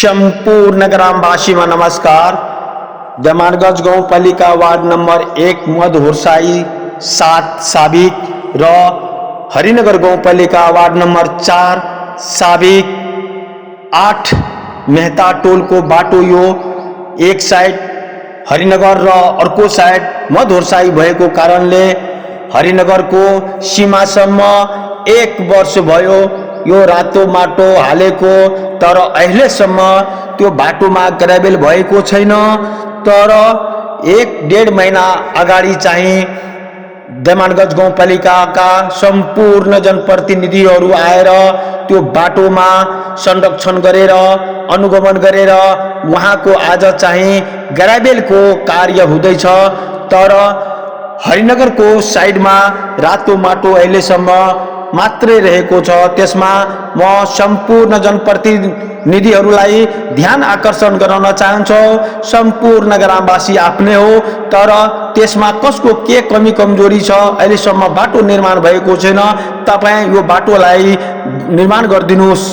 संपूर्ण ग्रामवासीमा नमस्कार। जमानगंज गाउँपालिका वार्ड नंबर 1 मधुरसाई 7 साबिक र हरिनगर गाउँपालिका वार्ड नंबर 4 साबिक 8 मेहता टोल को बाटो यो एक साइड हरिनगर र अर्को साइड मधुरसाई भएको कारणले हरिनगर को सीमासम्म 1 वर्ष भयो यो रातो माटो हालेको, तर अहिलेसम्म त्यो बाटोमा ग्राभेल भएको छैन। तर 1-1.5 महिना अगाडि चाहिँ जमानगंज गाउँपालिकाका सम्पूर्ण जनप्रतिनिधिहरू आएर त्यो बाटोमा संरक्षण गरेर अनुगमन गरेर उहाँको आज चाहिँ ग्राभेलको कार्य हुँदैछ। तर हरिनगरको साइडमा रातो माटो अहिलेसम्म मात्रै रहेको छ। त्यसमा म सम्पूर्ण जनप्रतिनिधिहरूलाई ध्यान आकर्षण गराउन चाहन्छु। सम्पूर्ण ग्रामवासी आफ्नै हो, तर त्यसमा कसको के कमी कमजोरी छ अहिलेसम्म बाटो निर्माण भएको छैन। तपाईं यो बाटोलाई निर्माण गरिदिनुहोस्।